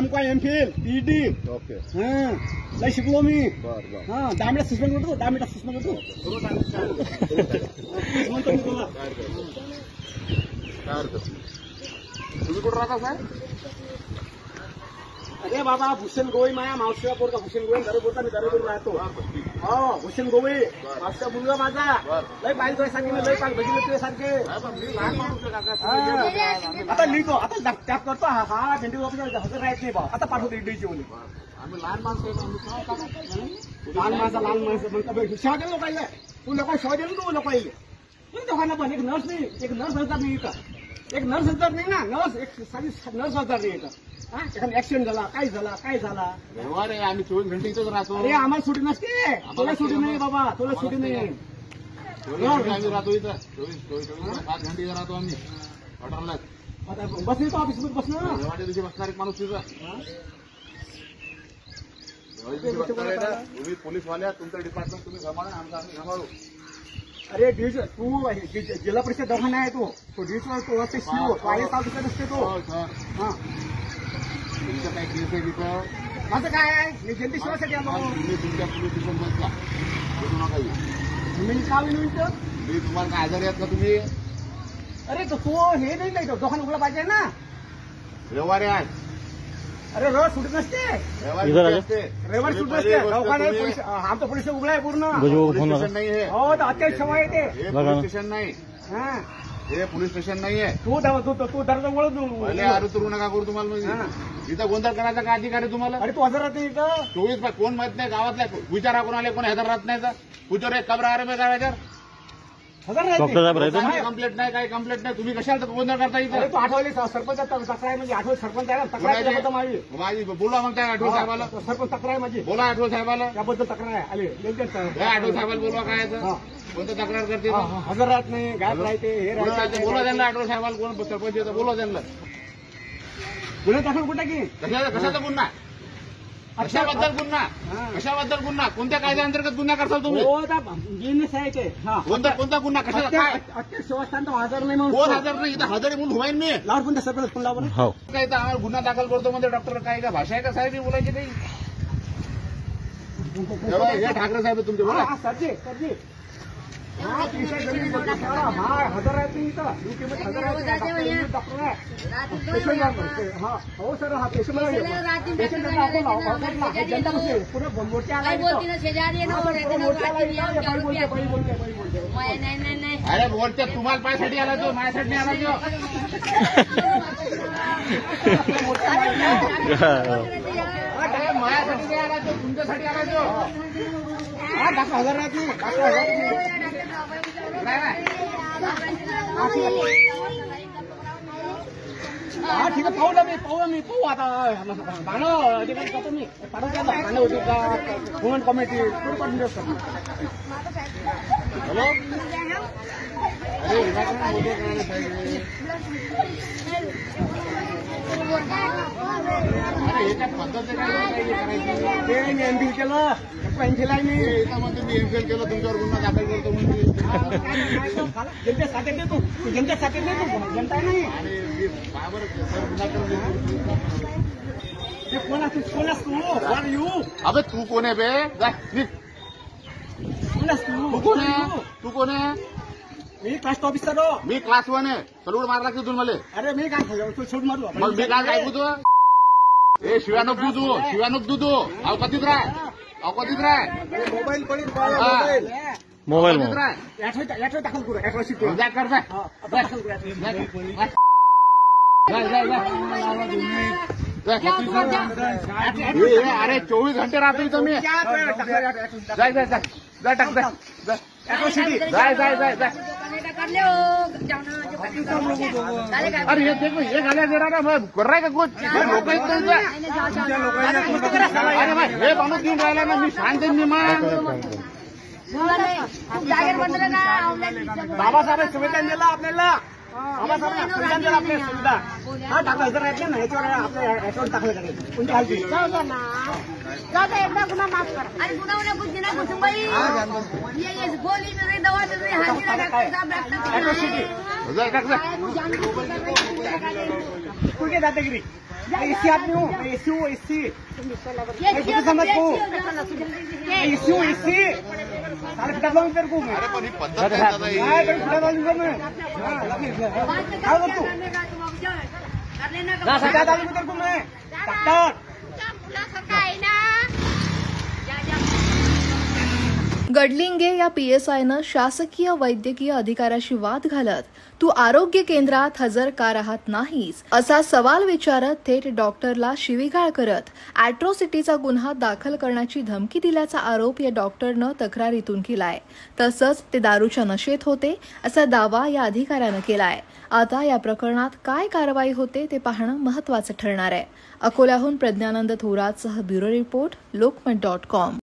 MPhil PhD okay लय शिकलो मी बर 10 मिनिट सस्पेंड करतो 10 मिनिट सस्पेंड करतो म्हणतो मी तुला काय अर्थ तुम्ही कुठं राहता साहेब अरे बाबा भूषण गोवई माया मावशीचा पोरगा भूषण गोवई दरेपूरचा मी दरेपूर राहतो भूषण गोवई मावशीचा मुलगा माझा लय पाहिजे तुझ्यासारखे लय पाहिजे बघितलं तुझ्यासारखे आता लिहितो आता टॅप करतो हा भेंडी हजर राहत नाही बा आता पाठवतो इडलीची बोली आम्ही लहान माणसं लहान माणसं मग शेवा दिलं लोकांना तू लोक शेवा दिलं तू लोकांना दोघांना पण एक नर्स नाही एक नर्स हजर नाही इथं एक नर्स हजर नाही ना नर्स एक साधी नर्स हजर नाही इथं एखादा ऍक्सिडेंट झाला काय झाला व्यवहार आहे आम्ही 24 घंटे इथंच राहतो अरे आम्हाला सुटी नसते तुला सुटी नाही बाबा तुला सुटी नाही आम्ही राहतो इथं 5 घंटे राहतो आम्ही ऑर्डरला आता बस नाही तो ऑफिसमध्ये बसणार ना व्यवहार दिवशी बसणार एक माणूस तिथं तुम्ही पोलीसवाल्या तुमचं डिपार्टमेंट तुम्ही सांभाळा आमचं आम्ही सांभाळू अरे तू जिल्हा परिषद दवाखाना आहे तो डिव्हिजन तो असते शिव तो IAS ऑफिसर असते तो हा तुमचं काय केस आहे तिथं माझं काय आहे मी जनते शिवासाठी आलो तुम्ही तुमच्या पोलीस स्टेशन बसला बोलू नका येऊ मी का मिनिट मी तुम्हाला काय आजारी आहेत का तुम्ही अरे तो हे नाही नाही दवाखाना उघडा पाहिजे ना व्यवहार आहे अरे रविवार सुटी नसते रविवार सुटी नसते दवाखाना आमचं पोलीस उघडा आहे पूर्ण पोलीस स्टेशन नाही आहे हो तर अत्याच सेवा येते हे पोलीस स्टेशन नाही हा हे पोलीस स्टेशन नाही आहे तू दर्जा ओळख पहिले आरोप करू नका करू तुम्हाला म्हणजे इथं गोंधळ करायचा का अधिकार आहे तुम्हाला अरे तू हजर राहते इथं 24 कोण माहित नाही गावातल्या विचारा कोणाला कोण हजर राहत नाही तर पुचोर एक कबरा अरे काय हजर राहते कंप्लेंट नाही काही कंप्लेंट नाही तुम्ही कशाला गोंधळ करता इथं तू आठवले सरपंच तक्रार म्हणजे आठवले सरपंच आहे ना तक्रार माझी बोला मग काय आठवण साहेबाला सरपंच तक्रार आहे माझी बोला आठवण साहेबाला त्याबद्दल तक्रार आहे आले आठवण साहेबाला बोलवा काय कोणतं तक्रार करते हजर राहत नाही गायब राहते हे राहते बोला त्यांना आठवण साहेबाला कोण सरपंच येतं बोला त्यांना गुन्हा दाखल कुठे की कशाचा गुन्हा कशाबद्दल गुन्हा कोणत्या कायद्याअंतर्गत गुन्हा करताल तुम्ही बिझनेस आहे ते कोणता गुन्हा कशाला काय अत्यंत सेवास्थान तो हजर नाही म्हणून कोण हजर नाही इथं हजर म्हणून होईन मी लावून पण सरपंच फोन लावून काय तर आम्हाला गुन्हा दाखल करतो म्हणजे डॉक्टर काय का भाषा आहे का साहेब बोलायची काही हे ठाकरे साहेब तुमचे बोला सरजी हजर राहते इथं ड्युटीमध्ये हजर राहते डॉक्टर आहे हो सर हा पेशंट जनता बसले पुढे मोर्चा अरे बोलते तुम्हाला पायासाठी आला तो माझ्यासाठी नाही आला तो माझ्यासाठी नाही आला तो तुमच्यासाठी आला तो डॉक्टर हजर राहते हा ठीक आहे पाहू आता पाहणं अधिकारी करतो मी पाठवतो पाहणं होती का वुमन कमिटी पाठवून देऊ सर हॅलो अरे पद्धत एमफिल केलं एमफिल आहे मी याच्यामध्ये मी एमफिल केलं तुमच्यावर गुन्हा दाखल करतो म्हणजे जनतेत साकेत देतो जनतेत साकेत देतो जनता नाही आणि बाबर सर गुन्हा करून कोण येऊ अबे तू कोण आहे बे तू कोण आहे मी क्लास ऑफिसर मी क्लास 1 आहे सलूड मारला की तुम्ही मला अरे मी काय तू सोड मारलो मग मी काय ऐकू तू ए शिवानक दूधू अवकातीत राह मोबाईल राह दाखल करू अरे 24 घंटे राहतो इथं मी जाय अरे हे देखो हे घाल्या दे रहा ना मैं कर रहा है का कुछ लोक आहेत अरे भाई हे माणूस घेऊन राहिला ना मी शांत मी मग बाबासाहेब संविधान दिलं आपल्याला बाबासाहेब संविधान दिलं आपल्याला सुविधा हा टाकलं हजर राहते ना याच्यावर आपल्या याच्यावर टाकलं करायचं कोणती हालती एकदा गुन्हा माफ करा आणि गुन्हा कुछ दिना कुछ भाई ये गोली में दवा दे रही हाजिरा डॉक्टर साहब कुठे दादागिरी एसी आदमी हूँ, एसी हूँ, एसी। ये समझ को ये एसी हूँ, एसी। साले पिटा दूंगा तेरे को मैं। अरे पण ही पद्धत आहे दादा ही. हाँ, तेरे को पिटा दूंगा मैं। हाँ, लगे। क्या कर तू? पिटा दूंगा तेरे को मैं। डॉक्टर। गडलिंगे या PSIनं शासकीय वैद्यकीय अधिकाऱ्याशी वाद घालत तू आरोग्य केंद्रात हजर का राहत नाहीस असा सवाल विचारत थेट डॉक्टरला शिवीगाळ करत अॅट्रॉसिटीचा गुन्हा दाखल करण्याची धमकी दिल्याचा आरोप या डॉक्टरनं तक्रारीतून केलाय. तसंच ते दारूच्या नशेत होते असा दावा या अधिकाऱ्यानं केलाय. आता या प्रकरणात काय कारवाई होते ते पाहणं महत्त्वाचं ठरणार आहे. अकोल्याहून प्रज्ञानंद थोरातसह ब्युरो रिपोर्ट, लोकमत.com.